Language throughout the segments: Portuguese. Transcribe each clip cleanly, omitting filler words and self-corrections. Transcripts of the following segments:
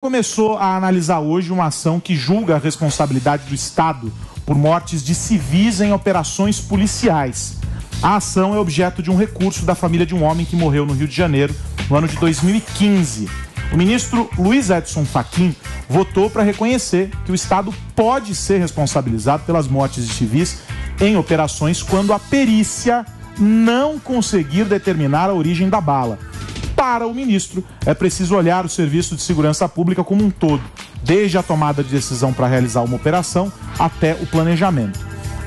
Começou a analisar hoje uma ação que julga a responsabilidade do Estado por mortes de civis em operações policiais. A ação é objeto de um recurso da família de um homem que morreu no Rio de Janeiro no ano de 2015. O ministro Luiz Edson Fachin votou para reconhecer que o Estado pode ser responsabilizado pelas mortes de civis em operações quando a perícia não conseguir determinar a origem da bala. Para o ministro, é preciso olhar o Serviço de Segurança Pública como um todo, desde a tomada de decisão para realizar uma operação até o planejamento.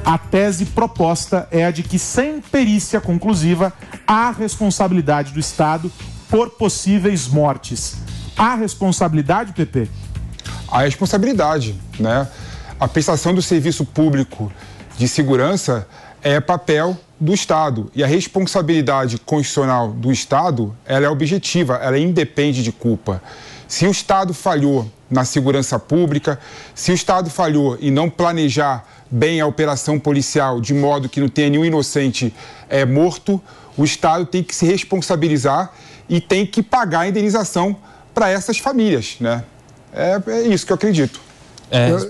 A tese proposta é a de que, sem perícia conclusiva, há responsabilidade do Estado por possíveis mortes. Há responsabilidade, Pepe? Há responsabilidade, né? A prestação do serviço público de segurança é papel do Estado. E a responsabilidade constitucional do Estado, ela é objetiva, ela independe de culpa. Se o Estado falhou na segurança pública, se o Estado falhou em não planejar bem a operação policial de modo que não tenha nenhum inocente morto, o Estado tem que se responsabilizar e tem que pagar a indenização para essas famílias, né? É isso que eu acredito.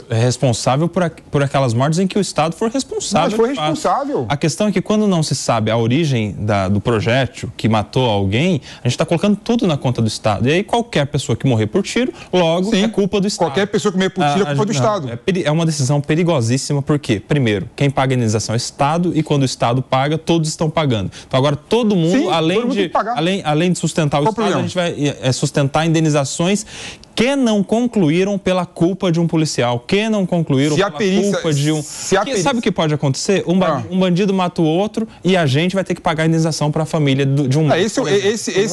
É responsável por aquelas mortes em que o Estado for responsável. Mas foi responsável. A questão é que quando não se sabe a origem do projétil que matou alguém, a gente está colocando tudo na conta do Estado. E aí qualquer pessoa que morrer por tiro, logo Sim, é culpa do Estado. Qualquer pessoa que morrer por tiro é culpa do Estado. É uma decisão perigosíssima, porque, primeiro, quem paga a indenização é o Estado e quando o Estado paga, todos estão pagando. Então agora todo mundo, Sim, além de sustentar o Estado, a gente vai sustentar indenizações que não concluíram pela culpa de um policial, que não concluíram pela culpa de um... Sabe o que pode acontecer? Um bandido mata o outro e a gente vai ter que pagar a indenização para a família de um... Esse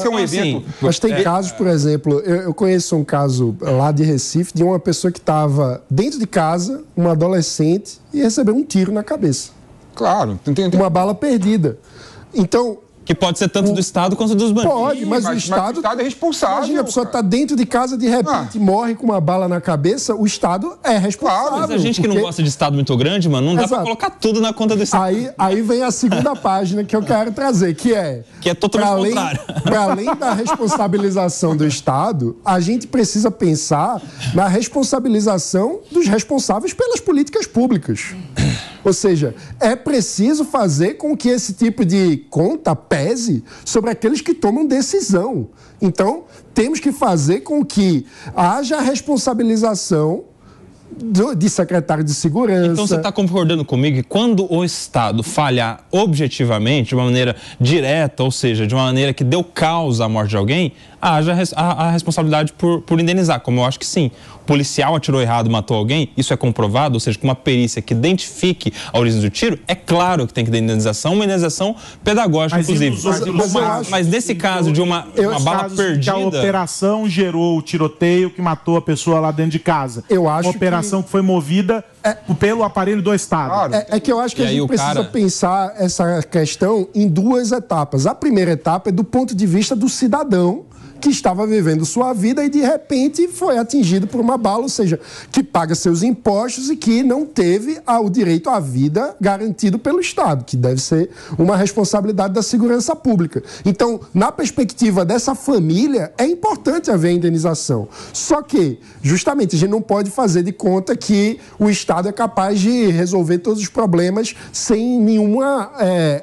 é um evento... Mas tem casos, por exemplo, eu conheço um caso lá de Recife, de uma pessoa que estava dentro de casa, uma adolescente, e recebeu um tiro na cabeça. Claro. Uma bala perdida. Então... Que pode ser tanto do Estado quanto dos bandidos. Pode, mas o Estado é responsável. Imagina, a pessoa está dentro de casa, de repente morre com uma bala na cabeça, o Estado é responsável. Claro, mas a gente que não gosta de Estado muito grande, mano, não dá para colocar tudo na conta do Estado. Aí vem a segunda página que eu quero trazer, que é totalmente contrário. Para além da responsabilização do Estado, a gente precisa pensar na responsabilização dos responsáveis pelas políticas públicas. Ou seja, é preciso fazer com que esse tipo de conta pese sobre aqueles que tomam decisão. Então, temos que fazer com que haja responsabilização de secretário de segurança. Então você está concordando comigo que quando o Estado falhar objetivamente, de uma maneira direta, ou seja, de uma maneira que deu causa à morte de alguém, haja a responsabilidade por indenizar, como eu acho que sim. O policial atirou errado e matou alguém, isso é comprovado, ou seja, com uma perícia que identifique a origem do tiro, é claro que tem que ter indenização, uma indenização pedagógica, inclusive. Mas nesse caso de uma bala perdida... Que a operação gerou o tiroteio que matou a pessoa lá dentro de casa. Eu acho uma operação que foi movida pelo aparelho do Estado. Claro. É que eu acho que a gente precisa pensar essa questão em duas etapas. A primeira etapa é do ponto de vista do cidadão que estava vivendo sua vida e de repente foi atingido por uma bala, ou seja, que paga seus impostos e que não teve o direito à vida garantido pelo Estado, que deve ser uma responsabilidade da segurança pública. Então, na perspectiva dessa família, é importante haver indenização. Só que, justamente, a gente não pode fazer de conta que o Estado é capaz de resolver todos os problemas sem nenhuma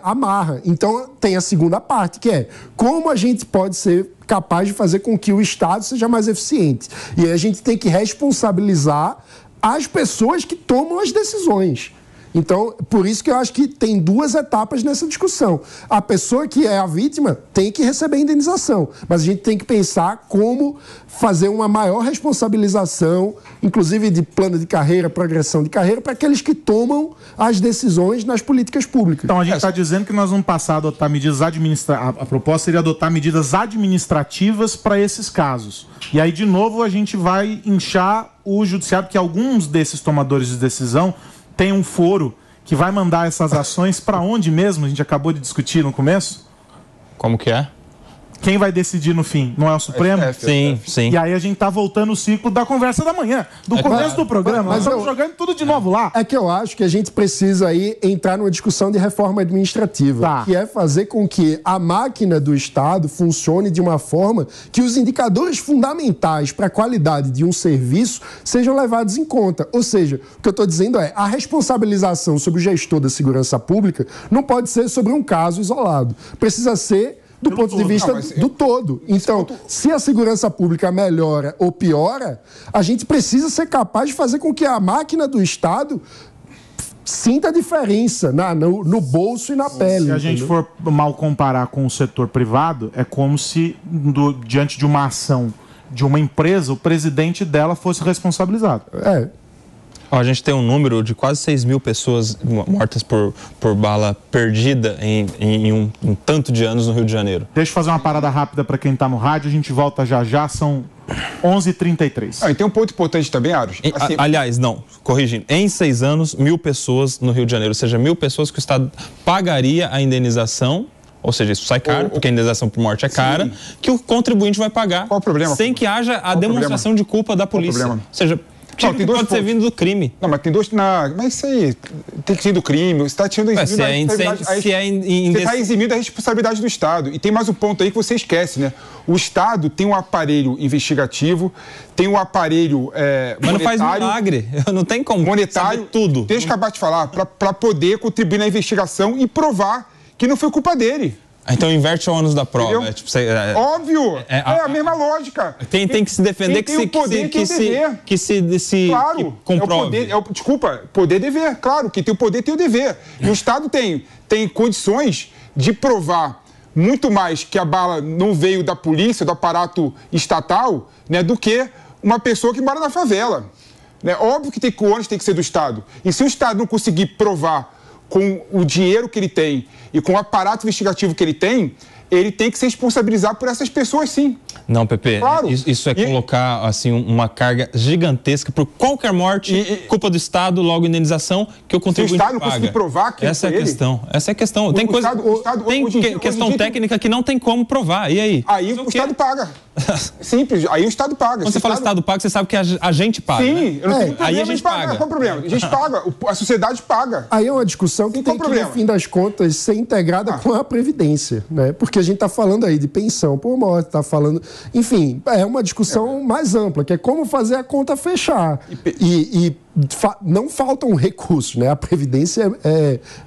amarra. Então, tem a segunda parte, que é como a gente pode ser capaz de fazer com que o Estado seja mais eficiente. E aí a gente tem que responsabilizar as pessoas que tomam as decisões. Então, por isso que eu acho que tem duas etapas nessa discussão. A pessoa que é a vítima tem que receber indenização, mas a gente tem que pensar como fazer uma maior responsabilização, inclusive de plano de carreira, progressão de carreira, para aqueles que tomam as decisões nas políticas públicas. Então, a gente está dizendo que nós vamos passar a adotar medidas administrativas. A proposta seria adotar medidas administrativas para esses casos. E aí, de novo, a gente vai inchar o judiciário, que alguns desses tomadores de decisão tem um foro que vai mandar essas ações para onde mesmo? A gente acabou de discutir no começo. Como que é? Quem vai decidir no fim? Não é o Supremo? Sim. E aí a gente tá voltando o ciclo da conversa da manhã, do começo do programa. Nós estamos jogando tudo de novo lá. É que eu acho que a gente precisa aí entrar numa discussão de reforma administrativa, que é fazer com que a máquina do Estado funcione de uma forma que os indicadores fundamentais para a qualidade de um serviço sejam levados em conta. Ou seja, o que eu estou dizendo é, a responsabilização sobre o gestor da segurança pública não pode ser sobre um caso isolado. Precisa ser do ponto de vista do todo. Então, se a segurança pública melhora ou piora, a gente precisa ser capaz de fazer com que a máquina do Estado sinta a diferença no bolso e na pele. Se a gente for mal comparar com o setor privado, é como se, diante de uma ação de uma empresa, o presidente dela fosse responsabilizado. A gente tem um número de quase 6 mil pessoas mortas por bala perdida em um tanto de anos no Rio de Janeiro. Deixa eu fazer uma parada rápida para quem está no rádio, a gente volta já, são 11h33. E tem um ponto importante também, Aros. Assim, aliás, não, corrigindo, em 6 anos, 1.000 pessoas no Rio de Janeiro, ou seja, 1.000 pessoas que o Estado pagaria a indenização, ou seja, isso sai caro, porque a indenização por morte é cara, que o contribuinte vai pagar. Qual o problema? Sem que haja a demonstração de culpa da polícia. Ou seja, não, tem pode ser vindo do crime. Não, mas tem dois... Mas isso aí tem que ser do crime. Você está tirando você está eximindo a responsabilidade do Estado. E tem mais um ponto aí que você esquece, né? O Estado tem um aparelho investigativo, tem um aparelho mas não faz milagre. Não tem como monetário, saber tudo. Deixa eu acabar de falar, para poder contribuir na investigação e provar que não foi culpa dele. Então inverte o ônus da prova. Óbvio! É a mesma lógica. Tem que se defender que se comprove. Poder e dever. Claro, quem tem o poder tem o dever. E o Estado tem condições de provar muito mais que a bala não veio da polícia, do aparato estatal, né, do que uma pessoa que mora na favela. Né? Óbvio que o ônus tem que ser do Estado. E se o Estado não conseguir provar com o dinheiro que ele tem e com o aparato investigativo que ele tem que se responsabilizar por essas pessoas, sim. Não, Pepe, claro. Isso é colocar assim, uma carga gigantesca por qualquer morte, culpa do Estado, logo indenização, que o contribuinte paga. Se o Estado não conseguir provar que essa é a questão. Essa é a questão. Tem questão técnica que não tem como provar. E aí? Aí o Estado paga. Simples. Aí o Estado paga. Quando você fala Estado paga, você sabe que a gente paga. Sim, né? eu não tenho problema. Aí a gente paga. Qual é o problema? A gente paga. A sociedade paga. Aí é uma discussão que tem que, no fim das contas, ser integrada com a Previdência, né? Porque a gente está falando aí de pensão por morte, está falando... Enfim, é uma discussão mais ampla, que é como fazer a conta fechar. Não faltam recursos, né? A Previdência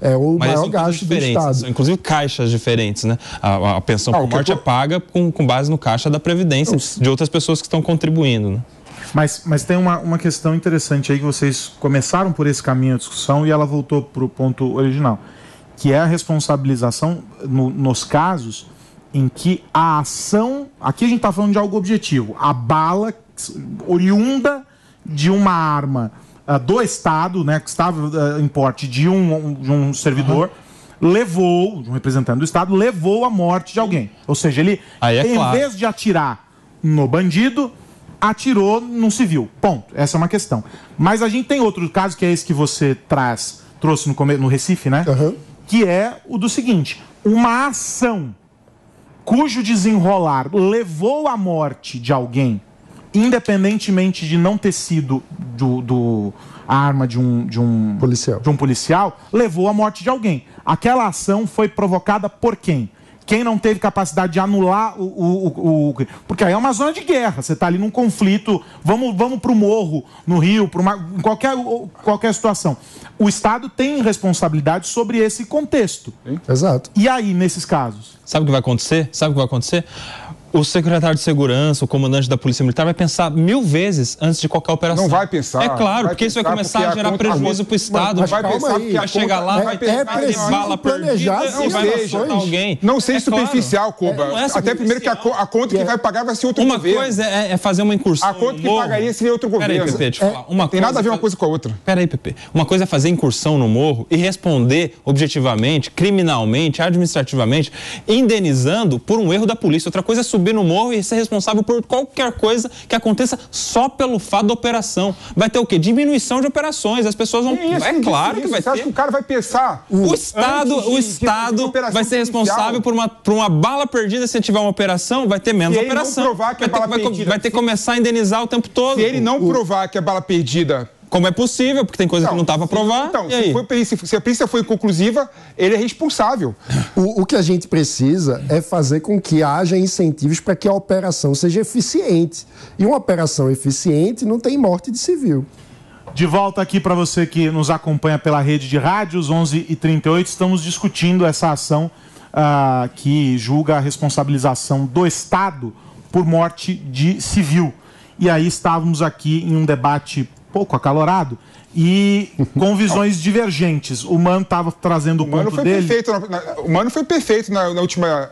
é o maior gasto do Estado. São, inclusive, caixas diferentes, né? A pensão por morte é paga com base no caixa da Previdência de outras pessoas que estão contribuindo, né? Mas tem uma questão interessante aí que vocês começaram por esse caminho de discussão e ela voltou para o ponto original, que é a responsabilização nos casos em que a ação... Aqui a gente está falando de algo objetivo. A bala oriunda de uma arma do Estado, né, que estava em porte de um servidor, levou, um representante do Estado, levou à morte de alguém. Ou seja, ele, em vez de atirar no bandido, atirou num civil. Ponto. Essa é uma questão. Mas a gente tem outro caso, que é esse que você trouxe no Recife, né? Que é o do seguinte: uma ação cujo desenrolar levou à morte de alguém, independentemente de não ter sido a arma de um policial, levou à morte de alguém. Aquela ação foi provocada por quem? Quem não teve capacidade de anular porque aí é uma zona de guerra, você está ali num conflito, vamos para o morro, no Rio, em qualquer situação. O Estado tem responsabilidade sobre esse contexto. Exato. E aí, nesses casos? Sabe o que vai acontecer? O secretário de Segurança, o comandante da Polícia Militar vai pensar 1000 vezes antes de qualquer operação. Não vai pensar. É claro, porque isso vai começar a gerar prejuízo para o Estado. Vai pensar porque vai chegar lá, vai ter bala perdida e vai machucar alguém. Não seja superficial, Cuba. Até primeiro que a conta que vai pagar vai ser outro governo. Uma coisa é fazer uma incursão. A conta que pagaria seria outro governo. Peraí, Pepe, deixa eu falar. Tem nada a ver uma coisa com a outra. Peraí, Pepe. Uma coisa é fazer incursão no morro e responder objetivamente, criminalmente, administrativamente, indenizando por um erro da polícia. Outra coisa é subir subir no morro e ser responsável por qualquer coisa que aconteça só pelo fato da operação. Vai ter o quê? Diminuição de operações. As pessoas vão... É claro que vai ter. Você acha que o cara vai pensar... O Estado vai ser responsável por uma bala perdida. Se tiver uma operação, vai ter menos operação. Provar que vai ter que começar a indenizar o tempo todo. Se ele não provar que a bala perdida... Como é possível, porque tem coisa que não estava a provar. Então, se a perícia foi inconclusiva, ele é responsável. O que a gente precisa é fazer com que haja incentivos para que a operação seja eficiente. E uma operação eficiente não tem morte de civil. De volta aqui para você que nos acompanha pela rede de rádios, 11h38, estamos discutindo essa ação que julga a responsabilização do Estado por morte de civil. E aí estávamos aqui em um debate pouco acalorado e com visões divergentes. O Mano estava trazendo o ponto dele. O Mano foi perfeito na última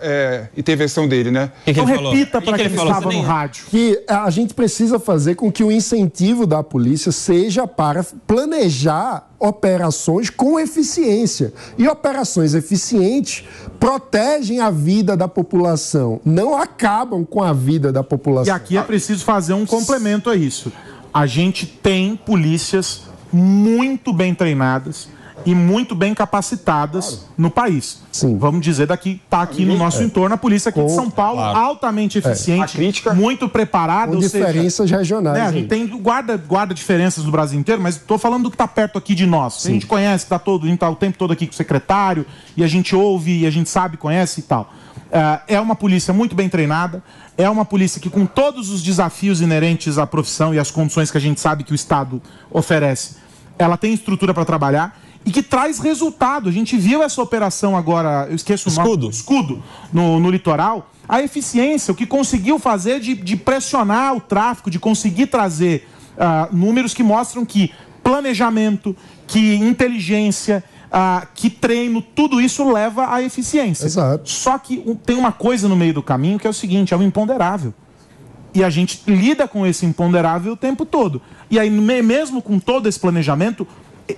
intervenção dele, né? Então repita para quem estava no rádio. Que a gente precisa fazer com que o incentivo da polícia seja para planejar operações com eficiência. E operações eficientes protegem a vida da população, não acabam com a vida da população. E aqui é preciso fazer um complemento a isso. A gente tem polícias muito bem treinadas e muito bem capacitadas no país. Sim. Vamos dizer, está aqui no nosso entorno, a polícia aqui de São Paulo, altamente eficiente, muito preparada. Com diferenças regionais. A gente tem, guarda diferenças no Brasil inteiro, mas estou falando do que está perto aqui de nós. A gente conhece, a gente está o tempo todo aqui com o secretário, e a gente ouve, e a gente sabe, conhece e tal. É uma polícia muito bem treinada, é uma polícia que, com todos os desafios inerentes à profissão e às condições que a gente sabe que o Estado oferece, ela tem estrutura para trabalhar e que traz resultado. A gente viu essa operação agora, eu esqueço o nome, Escudo, no litoral, a eficiência, o que conseguiu fazer de pressionar o tráfico, de conseguir trazer números que mostram que planejamento, que inteligência, que treino, tudo isso leva à eficiência. Exato. Só que tem uma coisa no meio do caminho que é o seguinte, é o imponderável. E a gente lida com esse imponderável o tempo todo. E aí, mesmo com todo esse planejamento,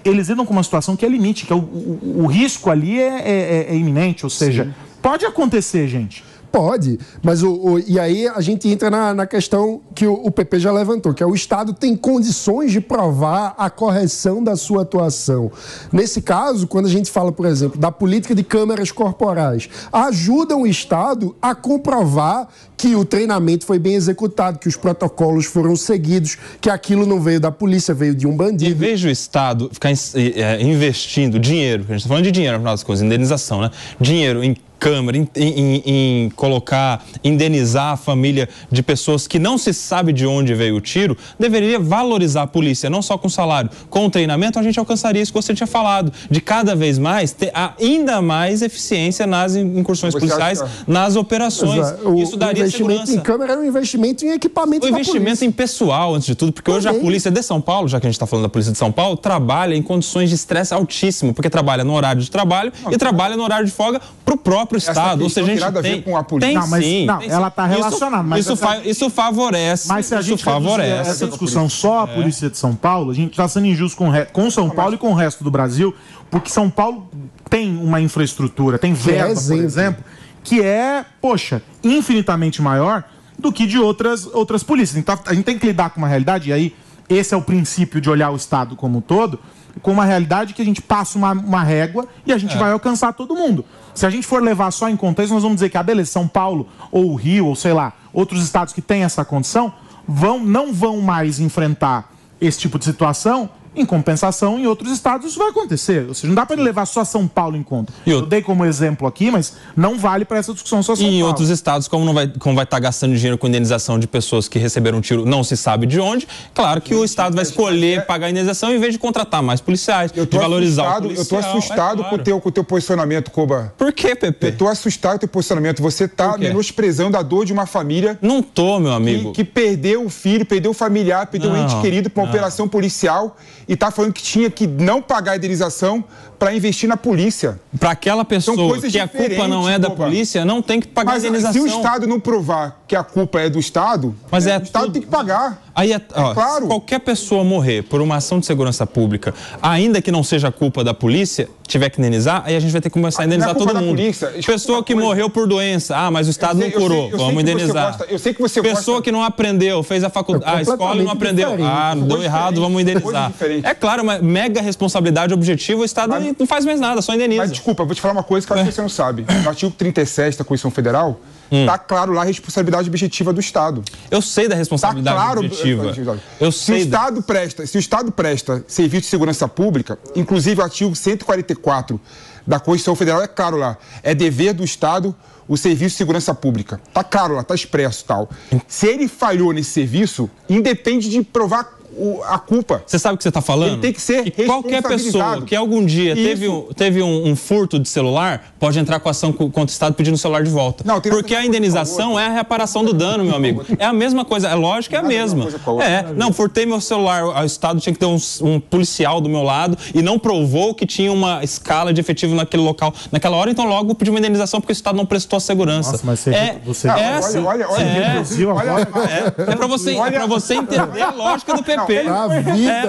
eles lidam com uma situação que é limite, que é o risco ali é iminente, ou seja, pode acontecer, gente. Pode, mas e aí a gente entra na questão que o PP já levantou, que é o Estado tem condições de provar a correção da sua atuação. Nesse caso, quando a gente fala, por exemplo, da política de câmeras corporais, ajuda o Estado a comprovar que o treinamento foi bem executado, que os protocolos foram seguidos, que aquilo não veio da polícia, veio de um bandido. E veja o Estado ficar investindo dinheiro, a gente está falando de dinheiro, no final das coisas, indenização, né? Dinheiro em câmera, em colocar, indenizar a família de pessoas que não se sabe de onde veio o tiro, deveria valorizar a polícia, não só com salário. Com o treinamento, a gente alcançaria isso que você tinha falado, de cada vez mais ter ainda mais eficiência nas incursões policiais, nas operações. Isso daria segurança. O investimento em câmera era um investimento em equipamento da polícia. O investimento em pessoal, antes de tudo, porque hoje a polícia de São Paulo, já que a gente está falando da polícia de São Paulo, trabalha em condições de estresse altíssimo, porque trabalha no horário de trabalho e trabalha no horário de folga para o próprio Estado. Ou seja, a gente nada a ver com a polícia. Não, mas ela está relacionada. Mas isso favorece. Mas se a gente favorece essa discussão só a polícia de São Paulo, a gente está sendo injusto com São Paulo e com o resto do Brasil, porque São Paulo tem uma infraestrutura, tem verba, por exemplo, que é, infinitamente maior do que de outras polícias. Então, a gente tem que lidar com uma realidade, e aí esse é o princípio de olhar o Estado como um todo, com uma realidade que a gente passa uma régua e a gente vai alcançar todo mundo. Se a gente for levar só em conta isso, nós vamos dizer que, beleza, São Paulo ou o Rio, ou sei lá, outros estados que têm essa condição, não vão mais enfrentar esse tipo de situação. Em compensação, em outros estados isso vai acontecer. Ou seja, não dá para levar só São Paulo em conta. Eu dei como exemplo aqui, mas não vale para essa discussão só São Paulo. E em outros estados, como vai estar gastando dinheiro com indenização de pessoas que receberam um tiro não se sabe de onde, claro que o Estado vai escolher pagar a indenização em vez de contratar mais policiais, de valorizar o policial. Eu estou assustado com o teu posicionamento, Koba. Por quê, Pepe? Eu estou assustado com o teu posicionamento. Você está menosprezando a dor de uma família... Não tô, meu amigo. Que perdeu o filho, perdeu o familiar, perdeu o ente querido para uma operação policial e está falando que tinha que não pagar a indenização para investir na polícia. Para aquela pessoa que a culpa não é da polícia, não tem que pagar a indenização. Se o Estado não provar que a culpa é do Estado, o Estado tem que pagar. Aí claro. Se qualquer pessoa morrer por uma ação de segurança pública, ainda que não seja culpa da polícia, tiver que indenizar, aí a gente vai ter que começar a indenizar todo mundo. Pessoa que morreu por doença, mas o Estado não curou, vamos indenizar. Eu sei que você Pessoa que não aprendeu, fez a faculdade, a escola e não aprendeu, deu errado, vamos indenizar. É claro, uma mega responsabilidade objetiva, o Estado não faz mais nada, só indeniza. Mas desculpa, vou te falar uma coisa que eu acho que você não sabe. No artigo 37 da Constituição Federal, está claro lá a responsabilidade objetiva do Estado. Eu sei da responsabilidade objetiva. Eu sei. Se o Estado presta serviço de segurança pública, inclusive o artigo 144 da Constituição Federal, é claro lá, é dever do Estado o serviço de segurança pública. Está claro lá, está expresso tal. Se ele falhou nesse serviço, independe de provar a culpa. Você sabe o que você está falando? Ele tem que ser qualquer pessoa que algum dia teve um furto de celular pode entrar com ação contra o Estado pedindo o celular de volta. Não, porque a indenização é a reparação do dano, meu amigo. É a mesma coisa, é lógico que é a mesma. Não, furtei meu celular, o Estado tinha que ter um policial do meu lado e não provou que tinha uma escala de efetivo naquele local, naquela hora, então logo pediu uma indenização porque o Estado não prestou a segurança. Nossa, mas é para você entender a lógica do PP. É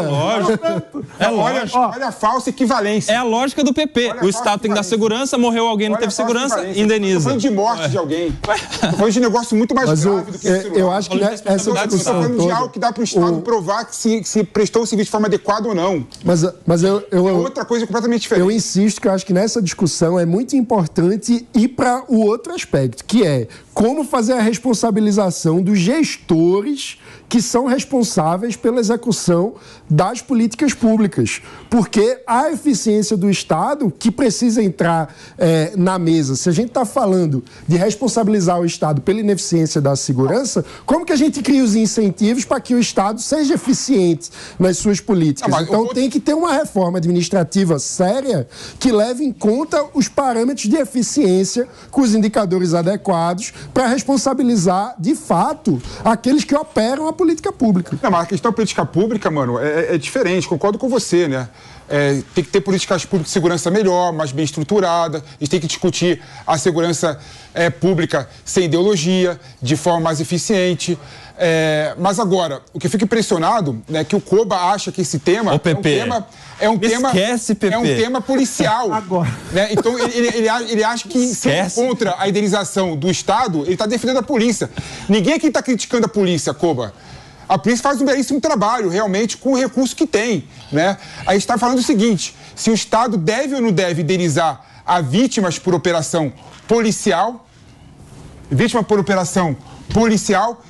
lógico. Olha a falsa equivalência. É a lógica do PP. O Estado tem que dar segurança, morreu alguém, não teve segurança, indeniza. Estou falando de morte de alguém. Estou falando de negócio muito mais grave do que isso. Eu acho que essa discussão está falando de algo que dá para o Estado provar que se prestou o serviço de forma adequada ou não. Mas é outra coisa completamente diferente. Eu insisto que eu acho que nessa discussão é muito importante ir para o outro aspecto, que é como fazer a responsabilização dos gestores que são responsáveis pela execução das políticas públicas. Porque a eficiência do Estado, que precisa entrar na mesa, se a gente está falando de responsabilizar o Estado pela ineficiência da segurança, como que a gente cria os incentivos para que o Estado seja eficiente nas suas políticas? Então tem que ter uma reforma administrativa séria que leve em conta os parâmetros de eficiência com os indicadores adequados para responsabilizar, de fato, aqueles que operam a política pública. Não, mas a questão da política pública, mano, é diferente, concordo com você, né? Tem que ter políticas públicas de segurança melhor, mais bem estruturada, a gente tem que discutir a segurança pública sem ideologia, de forma mais eficiente. Mas agora, o que eu fico impressionado é que o Koba acha que esse tema é um tema policial. Agora. Né? Então, ele acha que se contra a indenização do Estado, ele está defendendo a polícia. Ninguém aqui está criticando a polícia, Koba. A polícia faz um belíssimo trabalho, realmente, com o recurso que tem. Né? A gente está falando o seguinte, se o Estado deve ou não deve indenizar a vítimas por operação policial,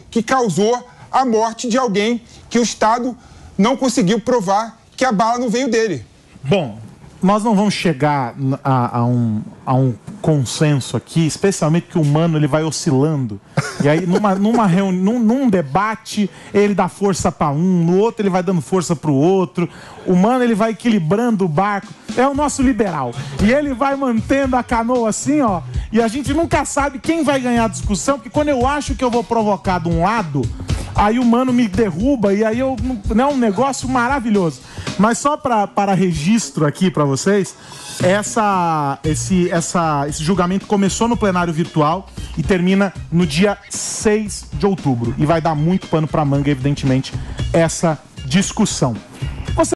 que causou a morte de alguém que o Estado não conseguiu provar que a bala não veio dele. Bom, nós não vamos chegar a um consenso aqui, especialmente porque o Mano ele vai oscilando. E aí, num debate, ele dá força para um, no outro ele vai dando força para o outro. O Mano ele vai equilibrando o barco. É o nosso liberal. E ele vai mantendo a canoa assim, ó. E a gente nunca sabe quem vai ganhar a discussão, porque quando eu acho que eu vou provocar de um lado, aí o Mano me derruba e aí é um negócio maravilhoso. Mas só para registro aqui para vocês, esse julgamento começou no plenário virtual e termina no dia 6 de outubro. E vai dar muito pano para manga, evidentemente, essa discussão.